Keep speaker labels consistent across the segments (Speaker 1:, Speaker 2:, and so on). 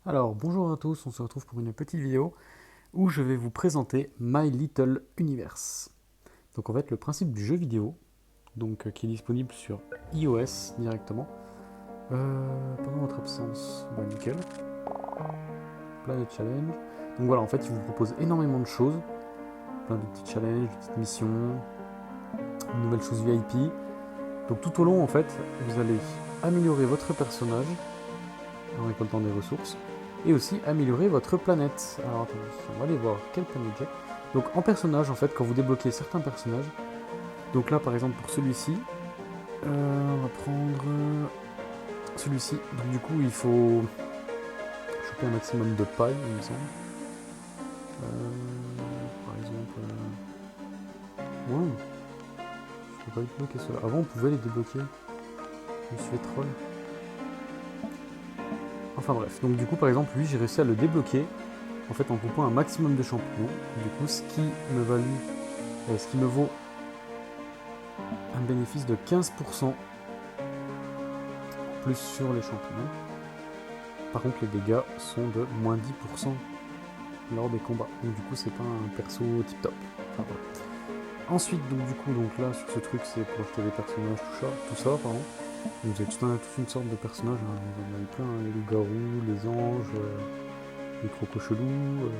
Speaker 1: Alors bonjour à tous, on se retrouve pour une petite vidéo où je vais vous présenter My Little Universe. Donc en fait le principe du jeu vidéo, qui est disponible sur iOS directement, pendant votre absence, bah nickel, Planet Challenge. Donc voilà, en fait il vous propose énormément de choses, plein de petits challenges, de petites missions, de nouvelles choses VIP. Donc tout au long en fait vous allez améliorer votre personnage en récoltant des ressources, et aussi améliorer votre planète. Alors attendez, on va aller voir quelle planète j'ai. Donc en personnage, en fait, quand vous débloquez certains personnages, donc là par exemple pour celui-ci, on va prendre celui-ci. Donc du coup il faut choper un maximum de paille, il me semble. Par exemple, ouais, je peux pas débloquer cela. Avant on pouvait les débloquer. Je me suis fait troll. Enfin bref, donc du coup par exemple lui j'ai réussi à le débloquer en fait en coupant un maximum de champignons. Du coup ce qui me valut, ce qui me vaut un bénéfice de 15% plus sur les champignons. Par contre les dégâts sont de moins 10% lors des combats. Donc du coup c'est pas un perso tip top. Enfin, voilà. Ensuite donc là sur ce truc c'est pour acheter des personnages, tout ça pardon. Donc, vous avez toute une sorte de personnages, hein. Vous en avez plein, hein. Les loups-garous, les anges, les crocochelous.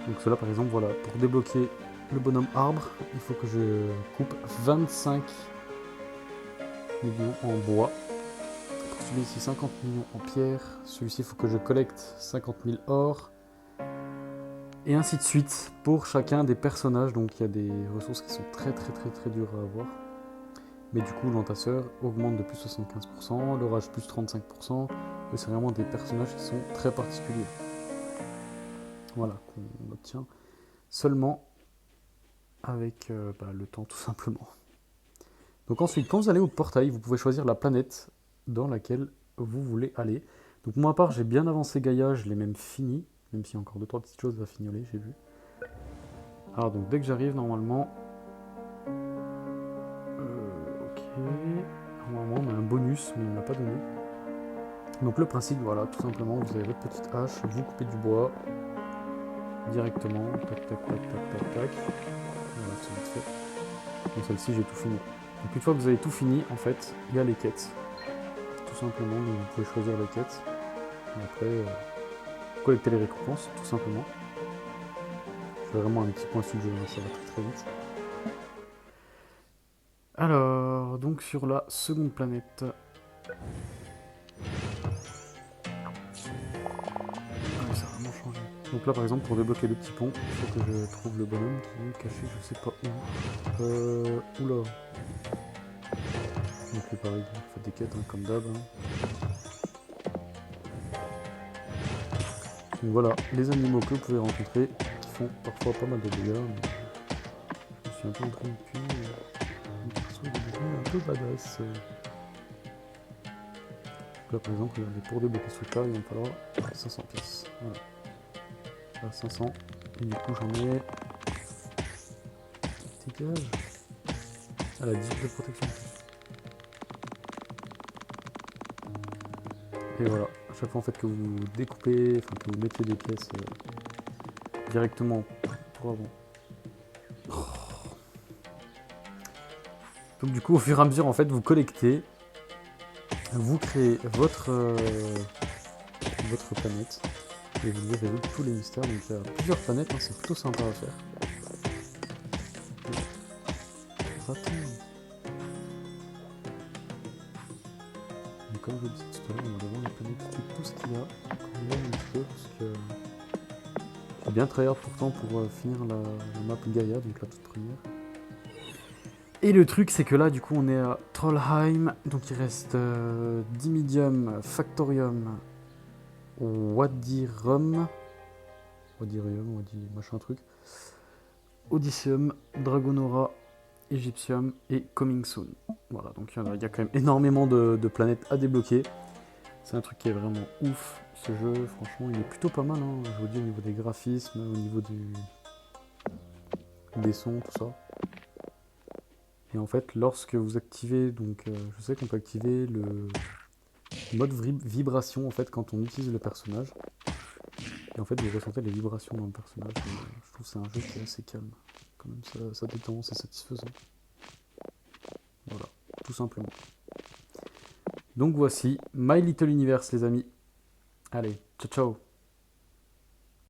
Speaker 1: Donc cela par exemple voilà, pour débloquer le bonhomme arbre, il faut que je coupe 25 millions en bois. Celui-ci 50 millions en pierre, celui-ci il faut que je collecte 50 000 or, et ainsi de suite pour chacun des personnages. Donc il y a des ressources qui sont très dures à avoir, mais du coup l'entasseur augmente de plus 75%, l'orage plus 35%, et c'est vraiment des personnages qui sont très particuliers. Voilà, qu'on obtient seulement avec le temps tout simplement. Donc ensuite, quand vous allez au portail, vous pouvez choisir la planète dans laquelle vous voulez aller. Donc moi à part, j'ai bien avancé Gaïa, je l'ai même fini, même s'il y a encore 2-3 petites choses à fignoler, j'ai vu. Alors donc dès que j'arrive, normalement... ok... Normalement on a un bonus, mais il ne me l'a pas donné. Donc le principe, voilà, tout simplement, vous avez votre petite hache, vous coupez du bois directement, tac. Voilà, c'est vite fait. Donc celle-ci, j'ai tout fini. Donc une fois que vous avez tout fini, en fait, il y a les quêtes. Tout simplement, donc vous pouvez choisir les quêtes. Et après, collecter les récompenses, tout simplement. Je fais vraiment un petit point sur le jeu, hein, ça va très vite. Alors, donc sur la seconde planète, ça a vraiment changé. Donc là, par exemple, pour débloquer le petit pont, il faut que je trouve le bonhomme qui est caché, je sais pas où. Oula. Donc là, pareil, vous faites des quêtes, hein, comme d'hab. Hein. Donc voilà, les animaux que vous pouvez rencontrer, qui font parfois pas mal de dégâts, mais je suis un peu en train de cul. Mon perso il est devenu un peu badass. Là par exemple, pour débloquer ce truc là, il va me falloir 500 pièces. Voilà. Là 500. Et du coup j'en ai... Dégage. Ah, la 18 de protection. Et voilà, à chaque fois en fait que vous découpez, enfin que vous mettez des pièces directement pour avant. Donc du coup au fur et à mesure en fait vous collectez, vous créez votre planète et vous devez résoudre tous les mystères. Donc il y a plusieurs planètes, hein, c'est plutôt sympa à faire. Raton. Donc, comme je le disais tout à l'heure, on va devoir planète tout ce qu'il y a, qu'on aime un petit peu, parce que j'ai bien tryhard pourtant pour finir la map Gaïa, donc la toute première. Et le truc c'est que là du coup on est à Trollheim, donc il reste Dimidium, Factorium, Wadirum, Wadi machin truc, Odysseum, Dragonora, Egyptium et Coming Soon. Voilà, donc il y a quand même énormément de planètes à débloquer. C'est un truc qui est vraiment ouf, ce jeu, franchement il est plutôt pas mal, hein, je vous dis au niveau des graphismes, au niveau des sons, tout ça. Et en fait lorsque vous activez, donc je sais qu'on peut activer mode vibration en fait quand on utilise le personnage. Et en fait, vous ressentez les vibrations dans le personnage. Je trouve que c'est un jeu qui est assez calme. Quand même, ça détend, c'est satisfaisant. Voilà, tout simplement. Donc voici My Little Universe, les amis. Allez, ciao ciao.